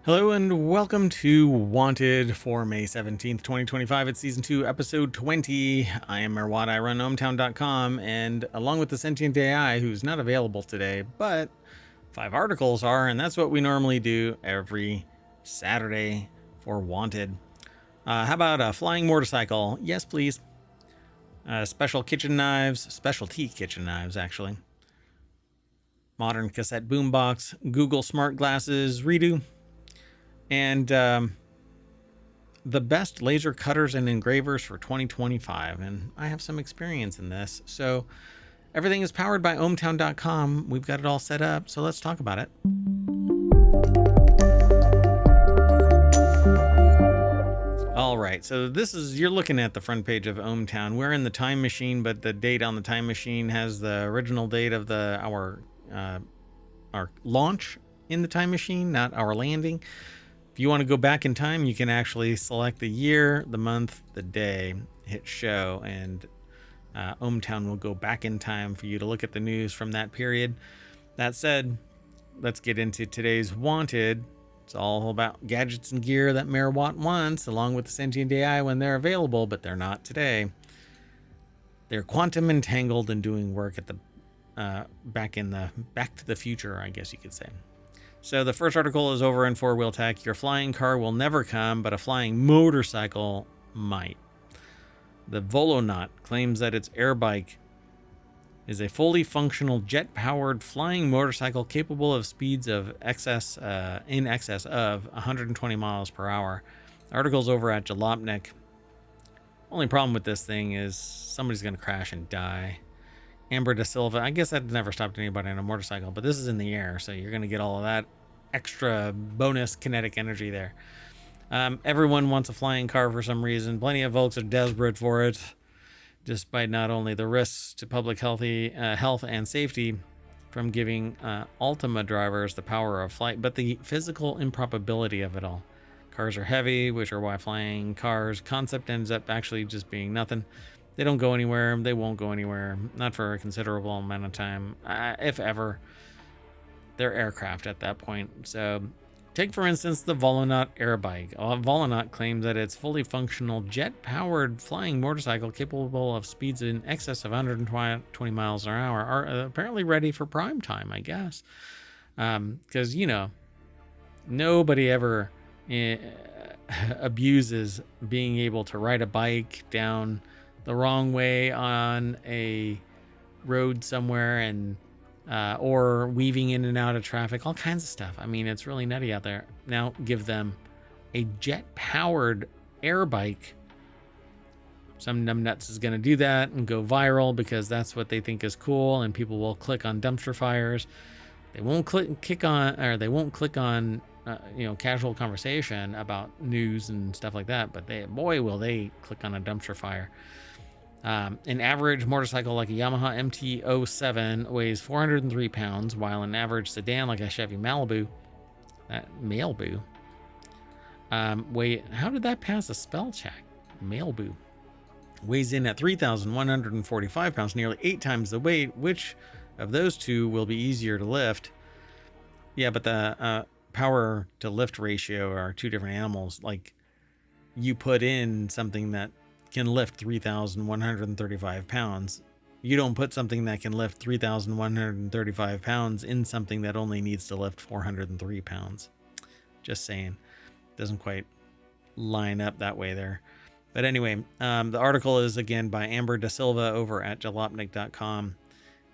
Hello and welcome to Wanted for May 17th, 2025. It's Season 2, Episode 20. I am Merwad. I run ohmtown.com, and along with the Sentient AI, who's not available today, but 5 articles are, and that's what we normally do every Saturday for Wanted. How about a flying motorcycle? Yes, please. Specialty kitchen knives, actually. Modern cassette boombox, Google smart glasses, redo. And the best laser cutters and engravers for 2025. And I have some experience in this. So everything is powered by ohmtown.com. We've got it all set up. So let's talk about it. All right. So you're looking at the front page of ohmtown. We're in the time machine, but the date on the time machine has the original date of our launch in the time machine, not our landing. If you want to go back in time, you can actually select the year, the month, the day, hit show, and ohmtown will go back in time for you to look at the news from that period. That said, let's get into today's Wanted. It's all about gadgets and gear that Mayor Watt wants, along with the Sentient AI when they're available, but they're not today. They're quantum entangled and doing work at the Back to the Future, I guess you could say. So the first article is over in 4-Wheel Tech. Your flying car will never come, but a flying motorcycle might. The Volonaut claims that its air bike is a fully functional jet-powered flying motorcycle capable of speeds of in excess of 120 miles per hour. The article's over at Jalopnik. Only problem with this thing is somebody's going to crash and die. Amber Da Silva, I guess that never stopped anybody on a motorcycle, but this is in the air, so you're going to get all of that extra bonus kinetic energy there. Everyone wants a flying car for some reason. Plenty of folks are desperate for it, despite not only the risks to public health and safety from giving Ultima drivers the power of flight, but the physical improbability of it all. Cars are heavy, which are why flying cars concept ends up actually just being nothing. They don't go anywhere. They won't go anywhere. Not for a considerable amount of time, if ever. They're aircraft at that point. So take, for instance, the Volonaut air bike. Volonaut claims that it's fully functional jet-powered flying motorcycle capable of speeds in excess of 120 miles an hour are apparently ready for prime time, I guess. Because, nobody ever abuses being able to ride a bike down the wrong way on a road somewhere and or weaving in and out of traffic, all kinds of stuff. I mean, it's really nutty out there. Now give them a jet-powered air bike. Some numbnuts is going to do that and go viral because that's what they think is cool, and people will click on dumpster fires. They won't click on casual conversation about news and stuff like that, but will they click on a dumpster fire. An average motorcycle like a Yamaha MT-07 weighs 403 pounds, while an average sedan like a Chevy Malibu, how did that pass a spell check? Malibu weighs in at 3,145 pounds, nearly 8 times the weight. Which of those two will be easier to lift? Yeah, but the power to lift ratio are two different animals. Like, you put in something that can lift 3,135 pounds. You don't put something that can lift 3,135 pounds in something that only needs to lift 403 pounds. Just saying. Doesn't quite line up that way there. But anyway, the article is again by Amber Da Silva over at jalopnik.com.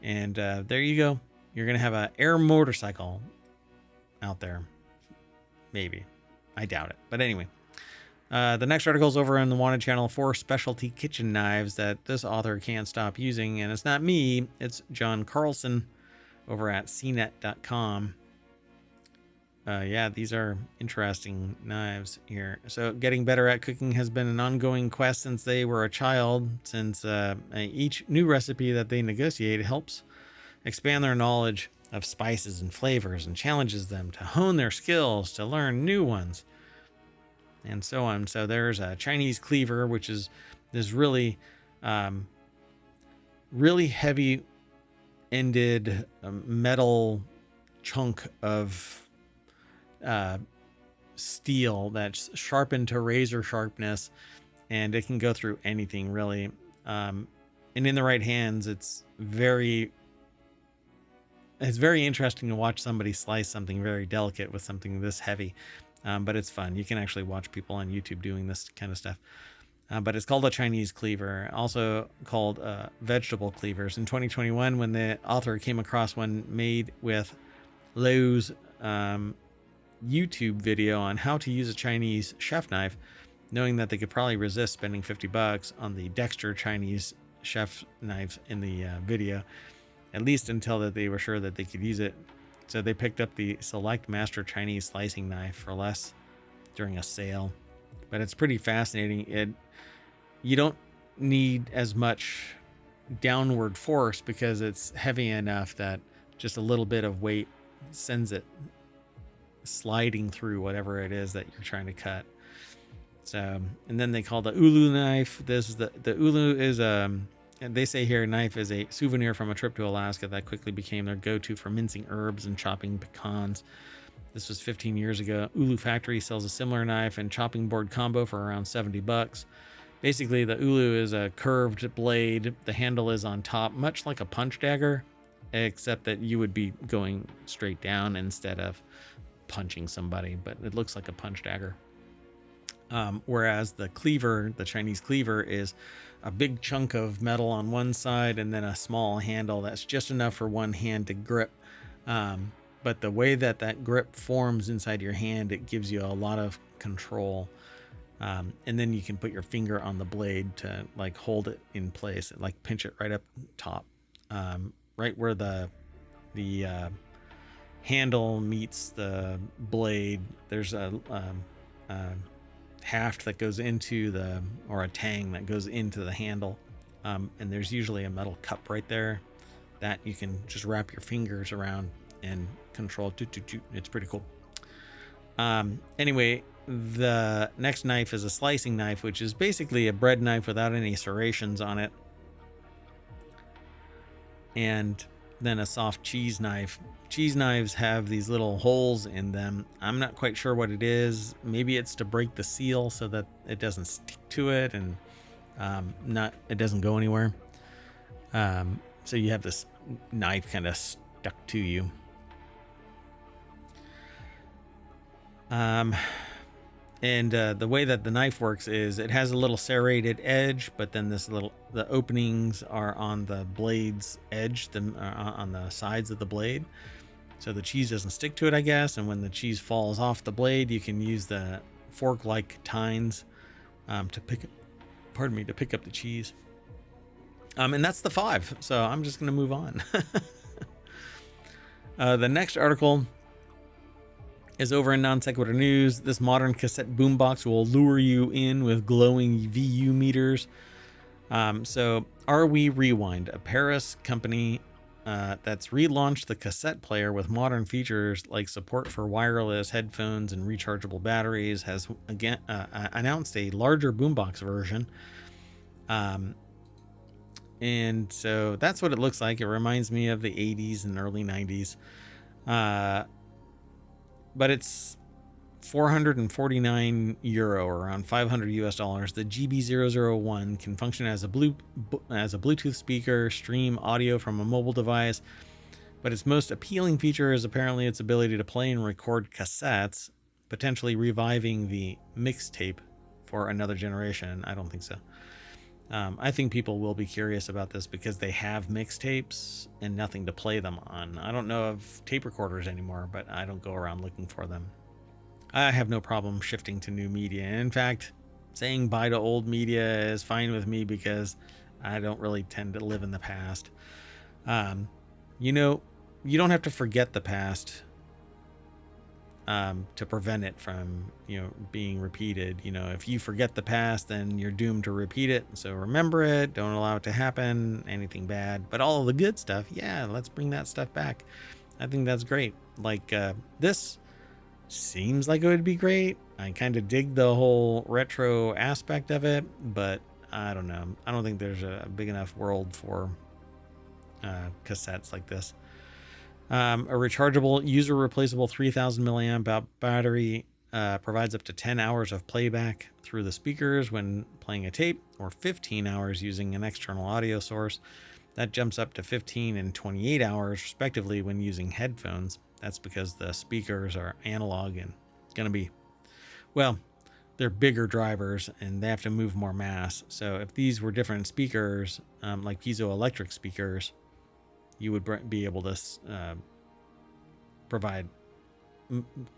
And there you go. You're going to have an air motorcycle out there. Maybe. I doubt it. But anyway. The next article is over on the Wanted channel for specialty kitchen knives that this author can't stop using. And it's not me. It's John Carlson over at cnet.com. These are interesting knives here. So getting better at cooking has been an ongoing quest since they were a child, since each new recipe that they negotiate helps expand their knowledge of spices and flavors and challenges them to hone their skills, to learn new ones, and so on. So there's a Chinese cleaver, which is this really heavy ended metal chunk of steel that's sharpened to razor sharpness, and it can go through anything really. And in the right hands, it's very interesting to watch somebody slice something very delicate with something this heavy. But it's fun. You can actually watch people on YouTube doing this kind of stuff. But it's called a Chinese cleaver, also called vegetable cleavers. In 2021, when the author came across one made with Lowe's YouTube video on how to use a Chinese chef knife, knowing that they could probably resist spending $50 on the Dexter Chinese chef knife in the video, at least until that they were sure that they could use it. So they picked up the Select Master Chinese slicing knife for less during a sale. But it's pretty fascinating. You don't need as much downward force because it's heavy enough that just a little bit of weight sends it sliding through whatever it is that you're trying to cut. So, and then they call the ulu knife. This is the ulu is and they say here knife is a souvenir from a trip to Alaska that quickly became their go-to for mincing herbs and chopping pecans. This was 15 years ago. Ulu Factory sells a similar knife and chopping board combo for around $70. Basically, the ulu is a curved blade. The handle is on top, much like a punch dagger, except that you would be going straight down instead of punching somebody, but it looks like a punch dagger. Whereas the cleaver, the Chinese cleaver, is a big chunk of metal on one side and then a small handle that's just enough for one hand to grip. But the way that that grip forms inside your hand, it gives you a lot of control. And then you can put your finger on the blade to like hold it in place, and like pinch it right up top, right where the handle meets the blade. There's a haft that goes into or a tang that goes into the handle, and there's usually a metal cup right there that you can just wrap your fingers around and control. It's pretty cool. Anyway, the next knife is a slicing knife, which is basically a bread knife without any serrations on it, and then a soft cheese knife. Cheese knives have these little holes in them. I'm not quite sure what it is. Maybe it's to break the seal so that it doesn't stick to it and it doesn't go anywhere. So you have this knife kind of stuck to you. And the way that the knife works is it has a little serrated edge, but then the openings are on the blade's edge, on the sides of the blade, so the cheese doesn't stick to it, I guess. And when the cheese falls off the blade, you can use the fork-like tines to pick up the cheese. And that's the 5. So I'm just going to move on. The next article is over in Non Sequitur News. This modern cassette boombox will lure you in with glowing VU meters. So RW Rewind, a Paris company that's relaunched the cassette player with modern features like support for wireless headphones and rechargeable batteries, has again announced a larger boombox version. And so that's what it looks like. It reminds me of the 80s and early 90s. But it's €449, or around $500. The GB001 can function as a Bluetooth speaker, stream audio from a mobile device, but its most appealing feature is apparently its ability to play and record cassettes, potentially reviving the mixtape for another generation. I don't think so. I think people will be curious about this because they have mixtapes and nothing to play them on. I don't know of tape recorders anymore, but I don't go around looking for them. I have no problem shifting to new media. In fact, saying bye to old media is fine with me because I don't really tend to live in the past. You don't have to forget the past to prevent it from, being repeated. If you forget the past, then you're doomed to repeat it. So remember it. Don't allow it to happen. Anything bad, but all of the good stuff. Yeah, let's bring that stuff back. I think that's great. Like this seems like it would be great. I kind of dig the whole retro aspect of it, but I don't know. I don't think there's a big enough world for cassettes like this. A rechargeable, user replaceable 3000 milliamp battery provides up to 10 hours of playback through the speakers when playing a tape, or 15 hours using an external audio source. That jumps up to 15 and 28 hours, respectively, when using headphones. That's because the speakers are analog and going to be, well, they're bigger drivers and they have to move more mass. So if these were different speakers, like piezoelectric speakers, you would be able to provide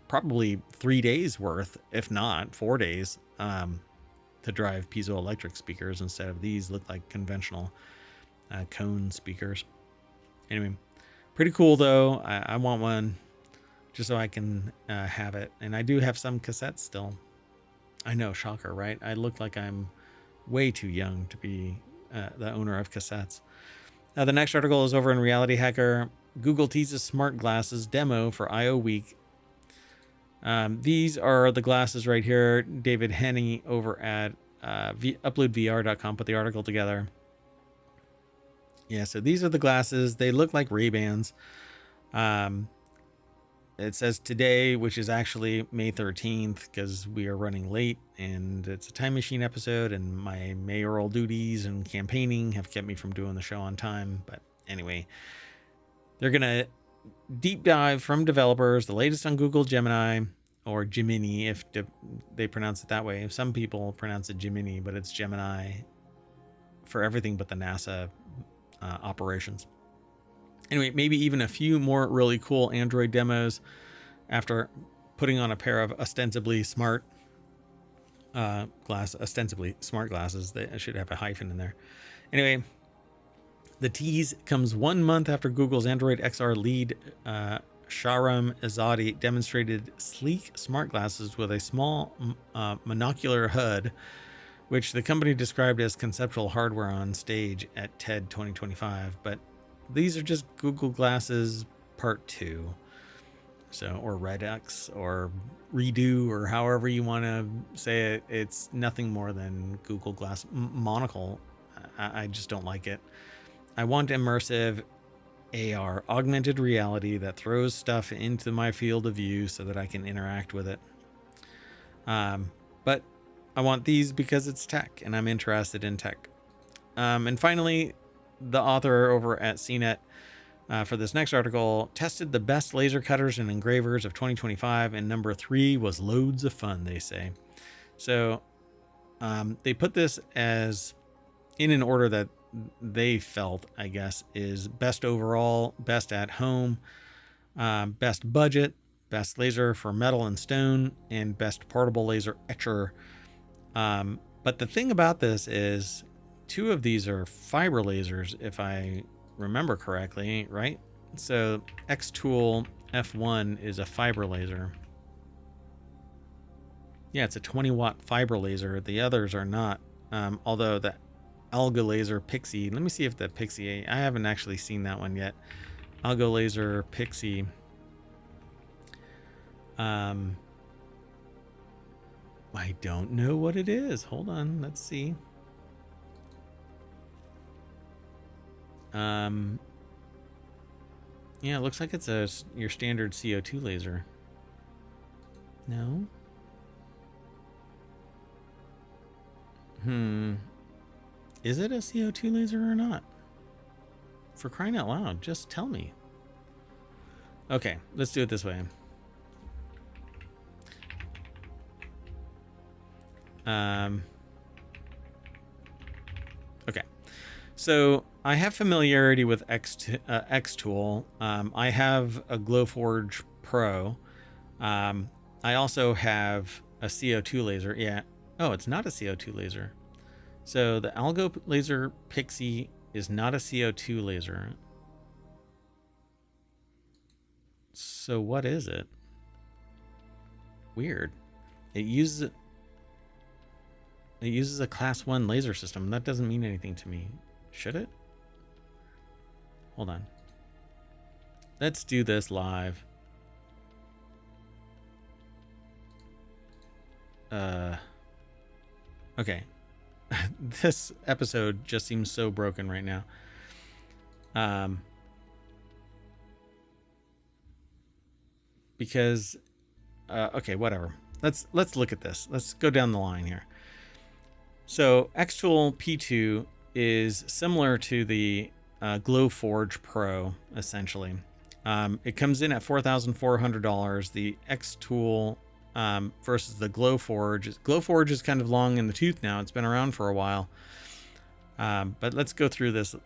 probably 3 days worth, if not 4 days, to drive piezoelectric speakers instead of these look like conventional cone speakers. Anyway, pretty cool though. I want one just so I can have it. And I do have some cassettes still. I know, shocker, right? I look like I'm way too young to be the owner of cassettes. The next article is over in Reality Hacker. Google teases smart glasses demo for I/O Week. These are the glasses right here. David Henney over at uploadvr.com put the article together. Yeah, so these are the glasses. They look like Ray-Bans. It says today, which is actually May 13th, because we are running late and it's a time machine episode and my mayoral duties and campaigning have kept me from doing the show on time. But anyway, they're going to deep dive from developers, the latest on Google Gemini, or Gemini, if they pronounce it that way. Some people pronounce it Gemini, but it's Gemini for everything but the NASA operations. Anyway, maybe even a few more really cool Android demos after putting on a pair of ostensibly smart glasses. They should have a hyphen in there. Anyway, the tease comes 1 month after Google's Android XR lead Shahram Azadi demonstrated sleek smart glasses with a small monocular HUD, which the company described as conceptual hardware on stage at TED 2025. But these are just Google Glasses Part 2. So, or Redux, or Redo, or however you want to say it. It's nothing more than Google Glass monocle. I just don't like it. I want immersive AR, augmented reality, that throws stuff into my field of view so that I can interact with it. But I want these because it's tech, and I'm interested in tech. And finally, the author over at CNET for this next article tested the best laser cutters and engravers of 2025, and number 3 was loads of fun, they say. So they put this as in an order that they felt, I guess, is best overall, best at home, best budget, best laser for metal and stone, and best portable laser etcher. But the thing about this is 2 of these are fiber lasers, if I remember correctly, right? So X-Tool F1 is a fiber laser. Yeah, it's a 20-watt fiber laser. The others are not. Although the Alga Laser Pixie, let me see if the Pixie, I haven't actually seen that one yet. Alga Laser Pixie. I don't know what it is. Hold on, let's see. Yeah, it looks like it's your standard CO2 laser. No? Is it a CO2 laser or not? For crying out loud, just tell me. Okay, let's do it this way. Okay, so I have familiarity with X-Tool. I have a Glowforge Pro. I also have a CO2 laser. Yeah. Oh, it's not a CO2 laser. So the Algo Laser Pixie is not a CO2 laser. So what is it? Weird. It uses a class 1 laser system. That doesn't mean anything to me. Should it? Hold on. Let's do this live. Okay. This episode just seems so broken right now. Because okay, whatever. let's look at this. Let's go down the line here. So Xtool P2 is similar to the Glowforge Pro, essentially. It comes in at $4,400. The Xtool versus the Glowforge. Glowforge is kind of long in the tooth now. It's been around for a while. But let's go through this.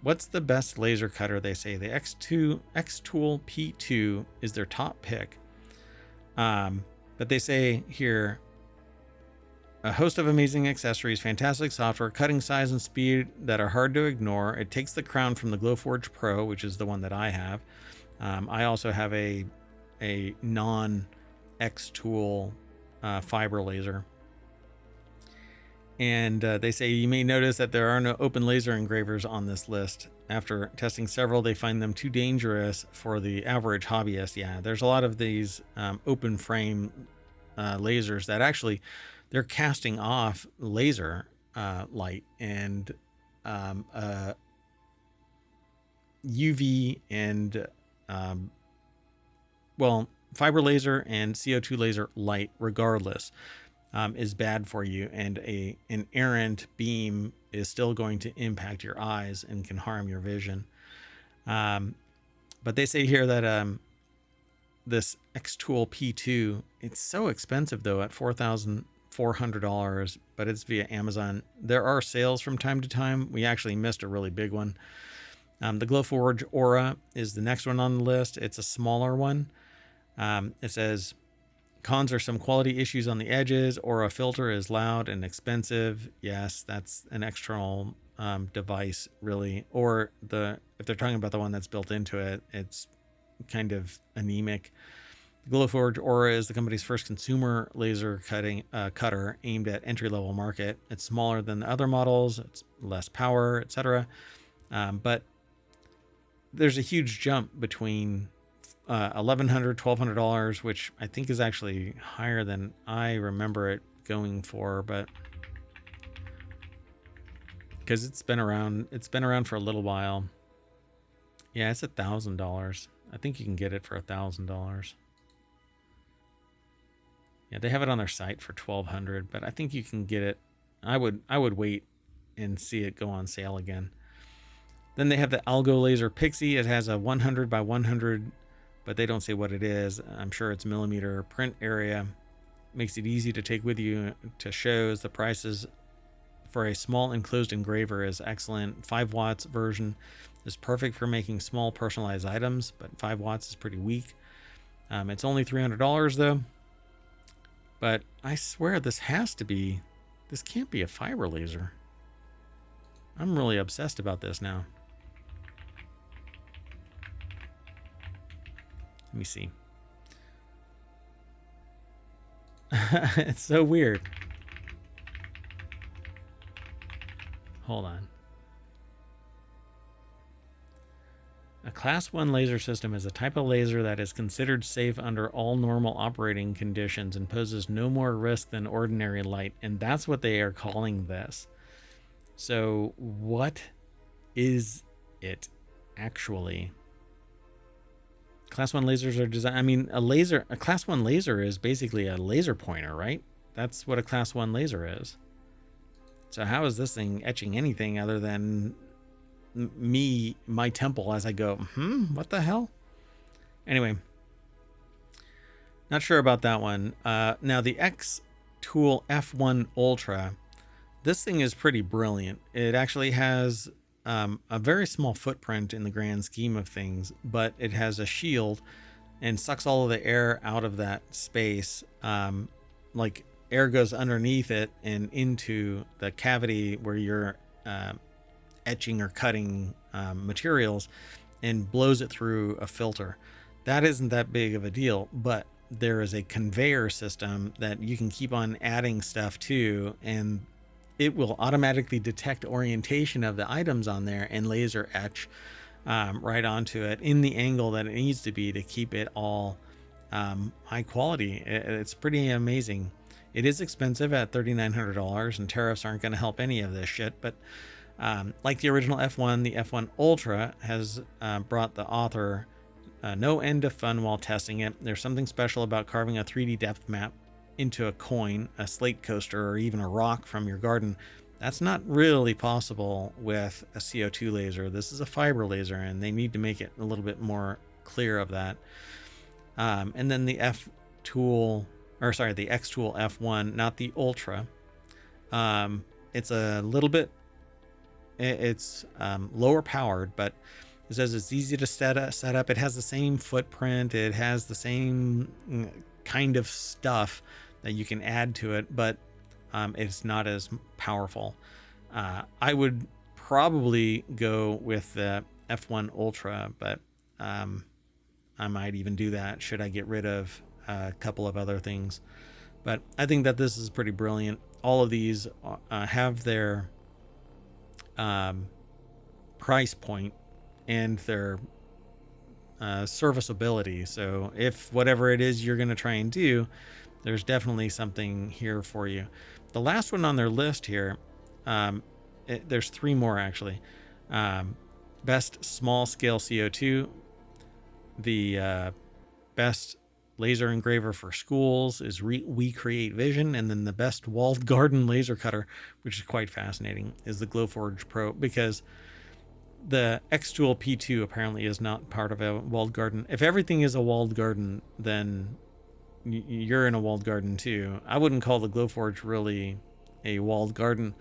What's the best laser cutter? They say the Xtool P2 is their top pick. But they say here, a host of amazing accessories, fantastic software, cutting size and speed that are hard to ignore. It takes the crown from the Glowforge Pro, which is the one that I have. I also have a non-Xtool fiber laser. And they say you may notice that there are no open laser engravers on this list. After testing several, they find them too dangerous for the average hobbyist. Yeah, there's a lot of these open frame lasers that actually they're casting off laser light and UV and fiber laser and CO2 laser light regardless. Is bad for you, and an errant beam is still going to impact your eyes and can harm your vision. But they say here that this Xtool P2, it's so expensive though at $4,400, but it's via Amazon. There are sales from time to time. We actually missed a really big one. The Glowforge Aura is the next one on the list. It's a smaller one. It says, cons are some quality issues on the edges, or a filter is loud and expensive. Yes, that's an external device, really. Or if they're talking about the one that's built into it, it's kind of anemic. The Glowforge Aura is the company's first consumer laser cutter aimed at entry-level market. It's smaller than the other models. It's less power, etc. But there's a huge jump between $1,100, $1,200, which I think is actually higher than I remember it going for, but because it's been around for a little while. Yeah, it's $1,000. I think you can get it for $1,000. Yeah, they have it on their site for $1,200, but I think you can get it. I would wait and see it go on sale again. Then they have the Algo Laser Pixie. It has a 100 by 100, but they don't say what it is. I'm sure it's millimeter print area. Makes it easy to take with you to shows. The prices for a small enclosed engraver is excellent. 5 watts version is perfect for making small personalized items, but 5 watts is pretty weak. It's only $300 though. But I swear this can't be a fiber laser. I'm really obsessed about this now. Let me see. It's so weird. Hold on. A Class 1 laser system is a type of laser that is considered safe under all normal operating conditions and poses no more risk than ordinary light. And that's what they are calling this. So what is it actually? Class 1 lasers are designed. I mean, a Class 1 laser is basically a laser pointer, right? That's what a Class 1 laser is. So how is this thing etching anything other than my temple as I go, what the hell? Anyway, not sure about that one. Now the Xtool F1 Ultra, this thing is pretty brilliant. It actually has a very small footprint in the grand scheme of things, but it has a shield and sucks all of the air out of that space. Like air goes underneath it and into the cavity where you're etching or cutting materials and blows it through a filter. That isn't that big of a deal, but there is a conveyor system that you can keep on adding stuff to, and it will automatically detect orientation of the items on there and laser etch right onto it in the angle that it needs to be to keep it all high quality. It's pretty amazing. It is expensive at $3,900, and tariffs aren't going to help any of this shit, but like the original F1, the F1 Ultra has brought the author no end of fun while testing it. There's something special about carving a 3D depth map into a coin, a slate coaster, or even a rock from your garden. That's not really possible with a CO2 laser. This is a fiber laser, and they need to make it a little bit more clear of that. And then the X Tool F1, not the Ultra. It's a little bit, it's lower powered, but it says it's easy to set up. It has the same footprint. It has the same kind of stuff that you can add to it, but it's not as powerful. I would probably go with the F1 Ultra, but I might even do that should I get rid of a couple of other things. But I think that this is pretty brilliant. All of these have their price point and their serviceability. So if whatever it is you're going to try and do, there's definitely something here for you. The last one on their list here, there's 3 more actually. Best small scale CO2. The best laser engraver for schools is We Create Vision, and then the best walled garden laser cutter, which is quite fascinating, is the Glowforge Pro, because the X-Tool P2 apparently is not part of a walled garden. If everything is a walled garden, then you're in a walled garden too. I wouldn't call the Glowforge really a walled garden.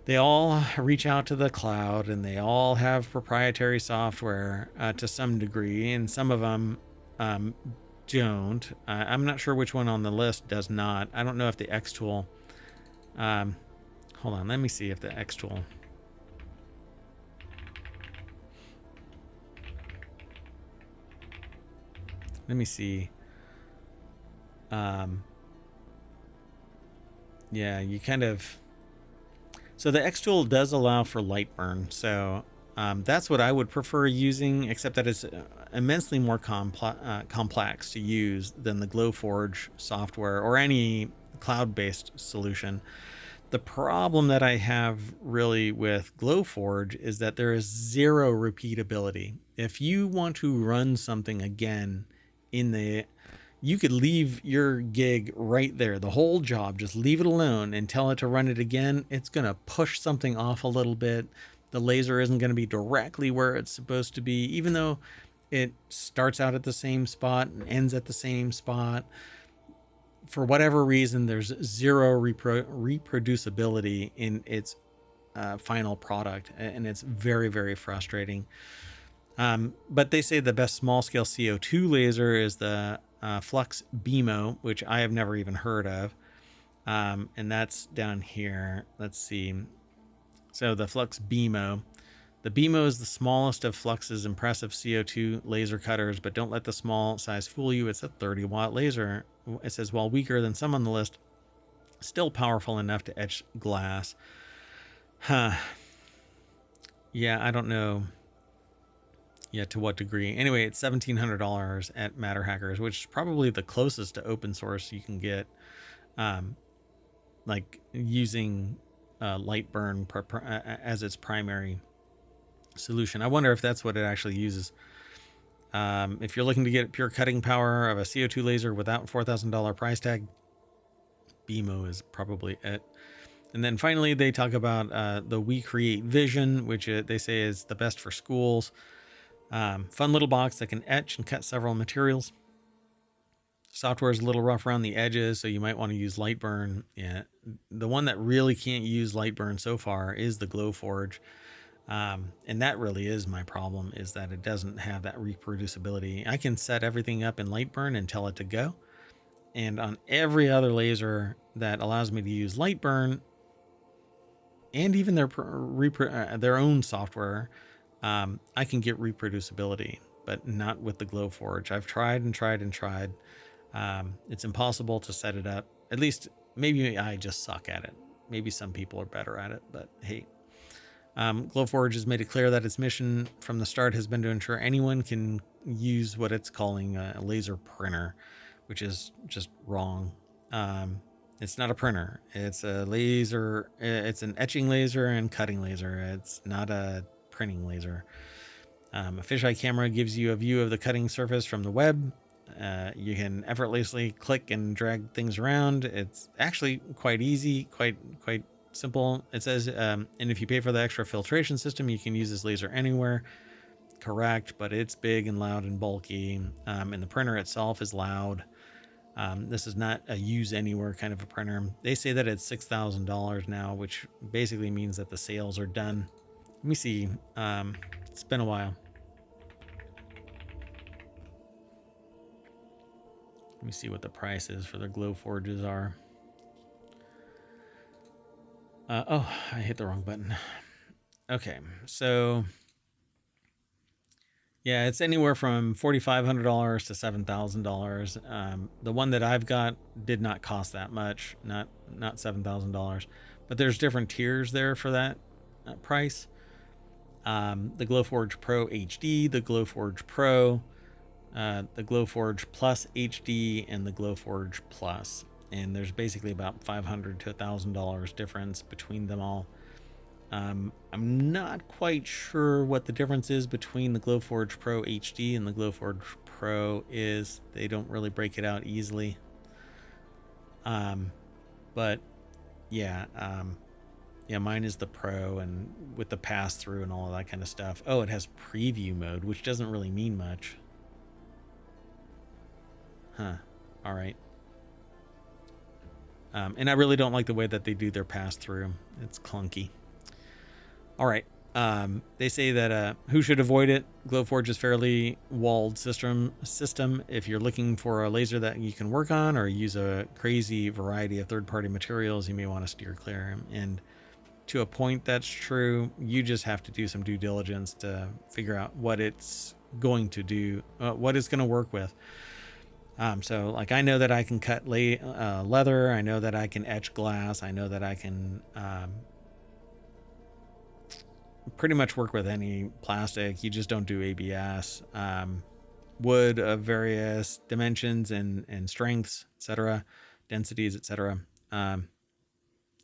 They all reach out to the cloud, and they all have proprietary software to some degree, and some of them don't. I'm not sure which one on the list does not. I don't know if the X-Tool... hold on, let me see if the X-Tool... Let me see. Yeah, you kind of... So the X-Tool does allow for light burn, so that's what I would prefer using, except that it's immensely more complex to use than the Glowforge software or any cloud-based solution. The problem that I have really with Glowforge is that there is zero repeatability. If you want to run something again you could leave your gig right there, the whole job, just leave it alone and tell it to run it again. It's going to push something off a little bit. The laser isn't going to be directly where it's supposed to be, even though it starts out at the same spot and ends at the same spot. For whatever reason, there's zero reproducibility in its final product, and it's very, very frustrating. But they say the best small scale CO2 laser is the Flux BMO, which I have never even heard of. And that's down here. Let's see. So the Flux BMO. The BMO is the smallest of Flux's impressive CO2 laser cutters, but don't let the small size fool you. It's a 30-watt laser. It says, while weaker than some on the list, still powerful enough to etch glass. Yeah, I don't know. Yeah, to what degree? Anyway, it's $1,700 at Matter Hackers, which is probably the closest to open source you can get, like using light burn as its primary solution. I wonder if that's what it actually uses. If you're looking to get pure cutting power of a CO2 laser without $4,000 price tag, BMO is probably it. And then finally, they talk about the We Create Vision, which they say is the best for schools. Fun little box that can etch and cut several materials. Software is a little rough around the edges, so you might want to use Lightburn. Yeah, the one that really can't use Lightburn so far is the Glowforge. And that really is my problem, is that it doesn't have that reproducibility. I can set everything up in Lightburn and tell it to go. And on every other laser that allows me to use Lightburn, and even their own software, I can get reproducibility, but not with the Glowforge. I've tried and tried and tried. It's impossible to set it up. At least maybe I just suck at it. Maybe some people are better at it, but hey. Glowforge has made it clear that its mission from the start has been to ensure anyone can use what it's calling a laser printer, which is just wrong. It's not a printer. It's a laser. It's an etching laser and cutting laser. It's not a printing laser. A fisheye camera gives you a view of the cutting surface from the web. You can effortlessly click and drag things around. It's actually quite easy, quite simple. It says, and if you pay for the extra filtration system, you can use this laser anywhere. Correct, but it's big and loud and bulky, and the printer itself is loud. This is not a use anywhere kind of a printer. They say that it's $6,000 now, which basically means that the sales are done. Let me see. It's been a while. Let me see what the prices for the glow forges are. Oh, I hit the wrong button. Okay, so yeah, it's anywhere from $4,500 to $7,000. The one that I've got did not cost that much, not $7,000, but there's different tiers there for that price. The Glowforge Pro HD, the Glowforge Pro, the Glowforge Plus HD, and the Glowforge Plus. And there's basically about $500 to $1,000 difference between them all. I'm not quite sure what the difference is between the Glowforge Pro HD and the Glowforge Pro is. They don't really break it out easily. But yeah, yeah, mine is the Pro, and with the pass-through and all of that kind of stuff. Oh, it has preview mode, which doesn't really mean much. Huh. All right. And I really don't like the way that they do their pass-through. It's clunky. All right. They say that who should avoid it? Glowforge is fairly walled system. If you're looking for a laser that you can work on or use a crazy variety of third-party materials, you may want to steer clear. And to a point, that's true. You just have to do some due diligence to figure out what it's going to do, what it's going to work with. So like I know that I can cut leather. I know that I can etch glass. I know that I can pretty much work with any plastic. You just don't do ABS. Wood of various dimensions and strengths, etc., densities, etc.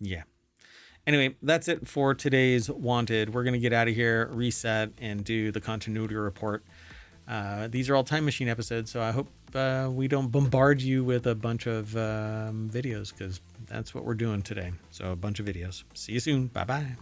Yeah. Anyway, that's it for today's Wanted. We're going to get out of here, reset, and do the continuity report. These are all Time Machine episodes, so I hope we don't bombard you with a bunch of videos, because that's what we're doing today. So a bunch of videos. See you soon. Bye-bye.